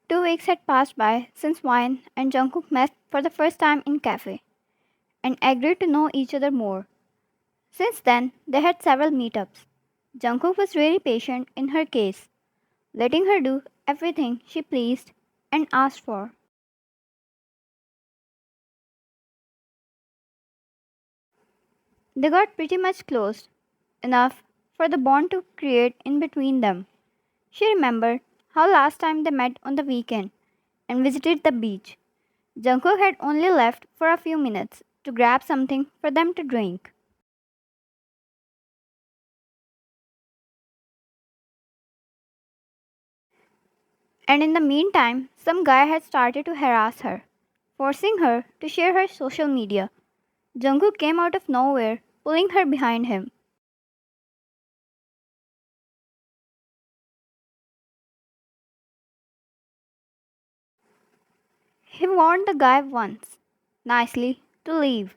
2 weeks had passed by since Wine and Jungkook met for the first time in cafe and agreed to know each other more. Since then, they had several meetups. Jungkook was really patient in her case, letting her do everything she pleased and asked for. They got pretty much close, enough for the bond to create in between them. She remembered how last time they met on the weekend and visited the beach. Jungkook had only left for a few minutes to grab something for them to drink. And in the meantime, some guy had started to harass her, forcing her to share her social media. Jungkook came out of nowhere, pulling her behind him. He warned the guy once, nicely, to leave.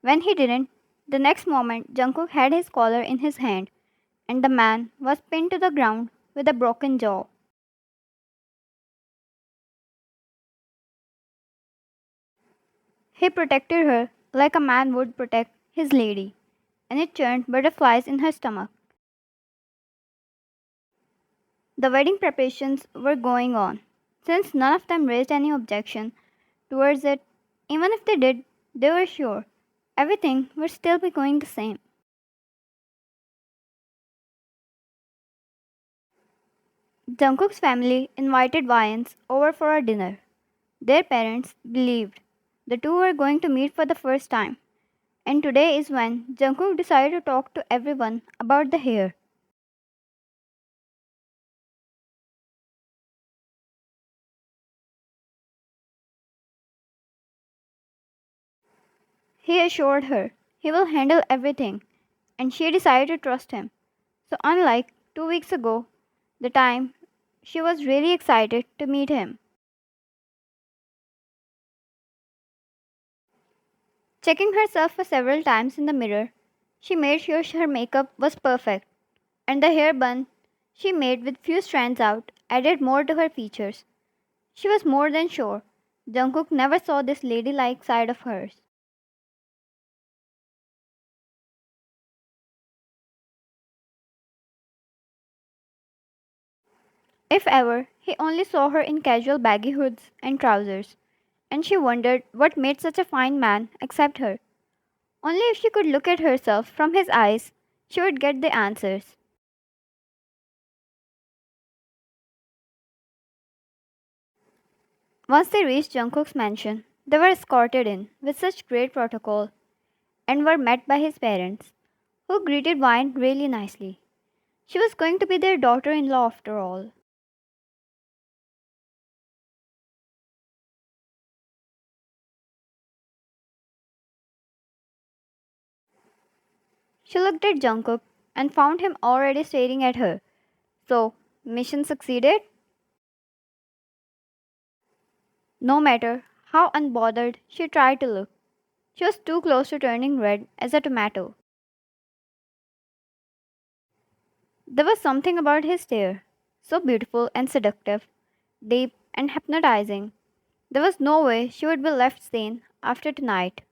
When he didn't, the next moment Jungkook had his collar in his hand and the man was pinned to the ground with a broken jaw. He protected her like a man would protect his lady, and it churned butterflies in her stomach. The wedding preparations were going on. Since none of them raised any objection towards it, even if they did, they were sure everything would still be going the same. Jungkook's family invited Vyans over for a dinner. Their parents believed the two were going to meet for the first time, and today is when Jungkook decided to talk to everyone about the hair. He assured her he will handle everything, and she decided to trust him. So, unlike 2 weeks ago, the time she was really excited to meet him. Checking herself for several times in the mirror, she made sure her makeup was perfect, and the hair bun she made with few strands out added more to her features. She was more than sure Jungkook never saw this ladylike side of hers. If ever, he only saw her in casual baggy hoods and trousers, and she wondered what made such a fine man accept her. Only if she could look at herself from his eyes, she would get the answers. Once they reached Jungkook's mansion, they were escorted in with such great protocol and were met by his parents, who greeted Vine really nicely. She was going to be their daughter in law after all. She looked at Jungkook and found him already staring at her. So, mission succeeded? No matter how unbothered she tried to look, she was too close to turning red as a tomato. There was something about his stare, so beautiful and seductive, deep and hypnotizing. There was no way she would be left sane after tonight.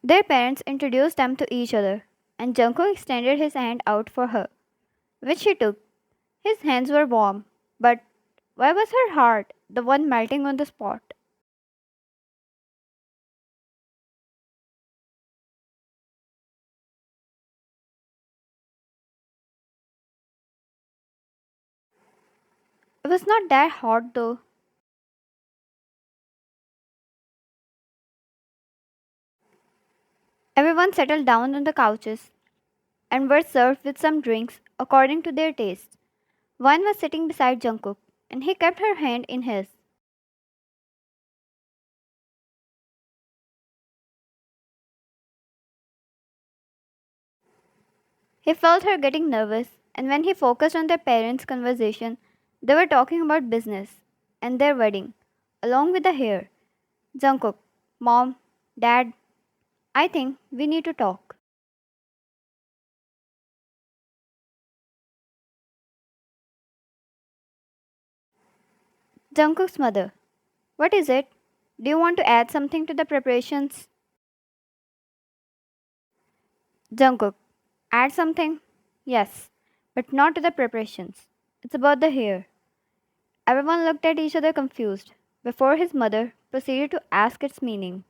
Their parents introduced them to each other, and Jungkook extended his hand out for her, which she took. His hands were warm, but why was her heart the one melting on the spot? It was not that hot though. Everyone settled down on the couches and were served with some drinks according to their taste. One was sitting beside Jungkook, and he kept her hand in his. He felt her getting nervous, and when he focused on their parents' conversation, they were talking about business and their wedding, along with the hair. Jungkook, Mom, Dad, I think we need to talk. Jungkook's mother. What is it? Do you want to add something to the preparations? Jungkook. Add something? Yes, but not to the preparations. It's about the hair. Everyone looked at each other confused before his mother proceeded to ask its meaning.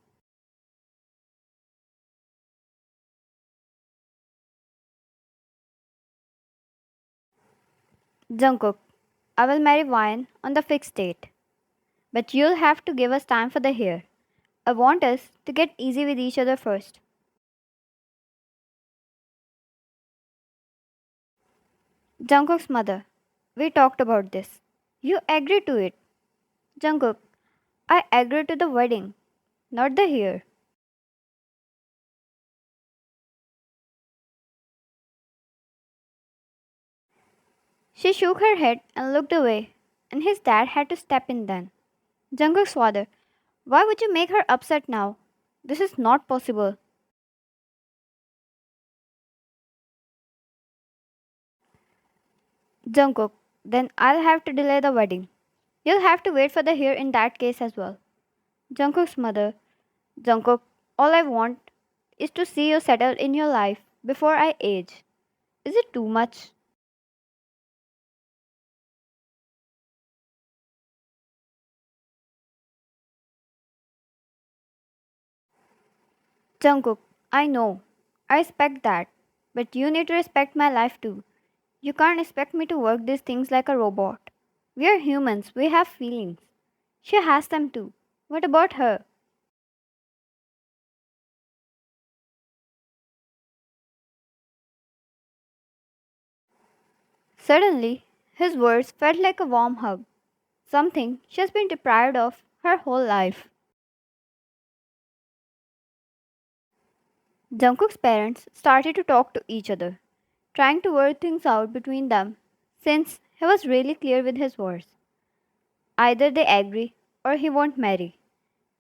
Jungkook. I will marry Wyan on the fixed date. But you'll have to give us time for the hair. I want us to get easy with each other first. Jungkook's mother. We talked about this. You agreed to it. Jungkook. I agreed to the wedding, not the hair. She shook her head and looked away, and his dad had to step in then. Jungkook's father. Why would you make her upset now? This is not possible. Jungkook. Then I'll have to delay the wedding. You'll have to wait for the hair in that case as well. Jungkook's mother. Jungkook, all I want is to see you settled in your life before I age. Is it too much? Jungkook, I know. I respect that. But you need to respect my life too. You can't expect me to work these things like a robot. We are humans, we have feelings. She has them too. What about her? Suddenly, his words felt like a warm hug, something she has been deprived of her whole life. Jungkook's parents started to talk to each other, trying to work things out between them since he was really clear with his words. Either they agree or he won't marry.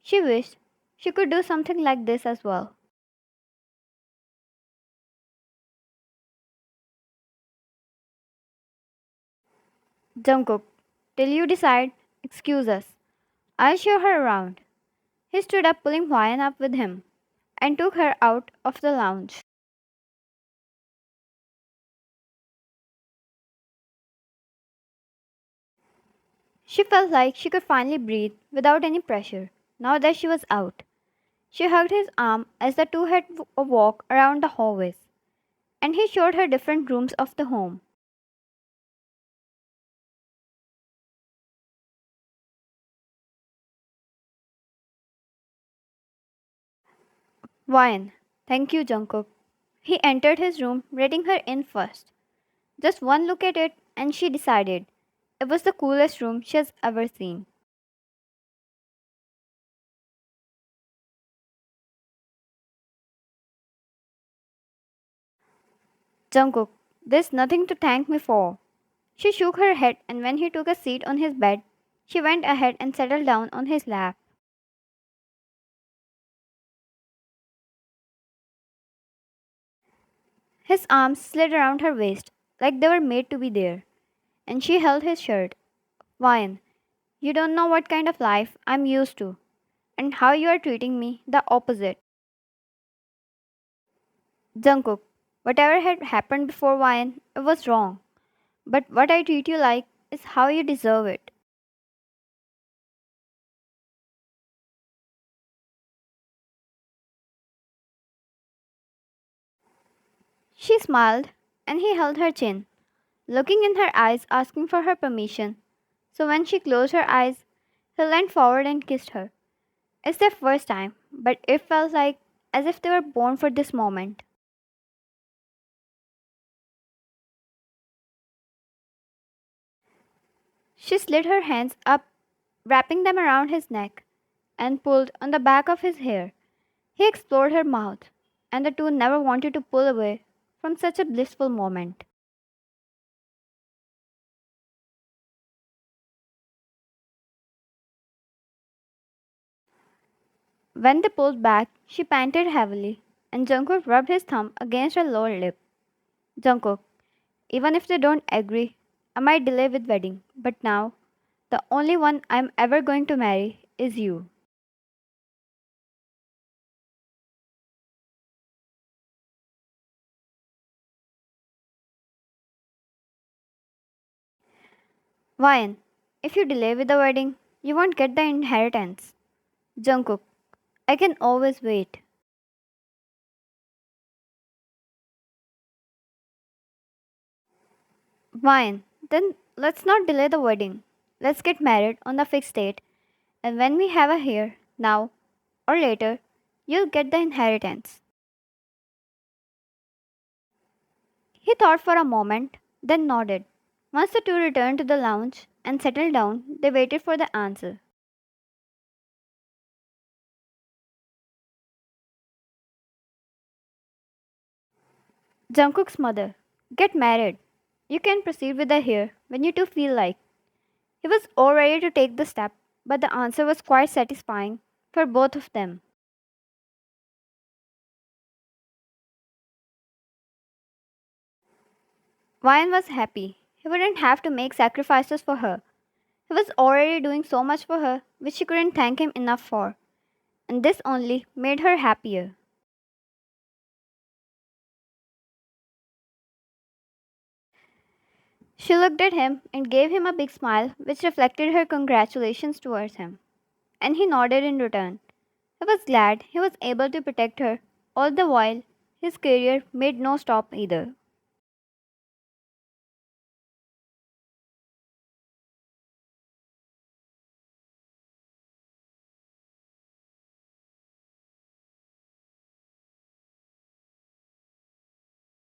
She wished she could do something like this as well. Jungkook, till you decide, excuse us. I'll show her around. He stood up, pulling Hwayan up with him, and took her out of the lounge. She felt like she could finally breathe without any pressure, now that she was out. She hugged his arm as the two had a walk around the hallways, and he showed her different rooms of the home. Hwayan, thank you, Jungkook. He entered his room, letting her in first. Just one look at it, and she decided it was the coolest room she has ever seen. Jungkook, there's nothing to thank me for. She shook her head, and when he took a seat on his bed, she went ahead and settled down on his lap. His arms slid around her waist like they were made to be there, and she held his shirt. Wine, you don't know what kind of life I'm used to, and how you are treating me the opposite. Jungkook, whatever had happened before Wine, it was wrong. But what I treat you like is how you deserve it. She smiled, and he held her chin, looking in her eyes, asking for her permission. So when she closed her eyes, he leaned forward and kissed her. It's their first time, but it felt like as if they were born for this moment. She slid her hands up, wrapping them around his neck, and pulled on the back of his hair. He explored her mouth, and the two never wanted to pull away from such a blissful moment. When they pulled back, she panted heavily, and Jungkook rubbed his thumb against her lower lip. Jungkook, even if they don't agree, I might delay with wedding, but now The only one I'm ever going to marry is you. Ryan, if you delay with the wedding, you won't get the inheritance. Jungkook, I can always wait. Ryan, then let's not delay the wedding. Let's get married on the fixed date, and when we have a heir, now or later, you'll get the inheritance. He thought for a moment, then nodded. Once the two returned to the lounge and settled down, they waited for the answer. Jungkook's mother, get married. You can proceed with the heir when you two feel like. He was all ready to take the step, but the answer was quite satisfying for both of them. Ryan was happy. He wouldn't have to make sacrifices for her. He was already doing so much for her, which she couldn't thank him enough for, and this only made her happier. She looked at him and gave him a big smile, which reflected her congratulations towards him, and he nodded in return. He was glad he was able to protect her, all the while his career made no stop either.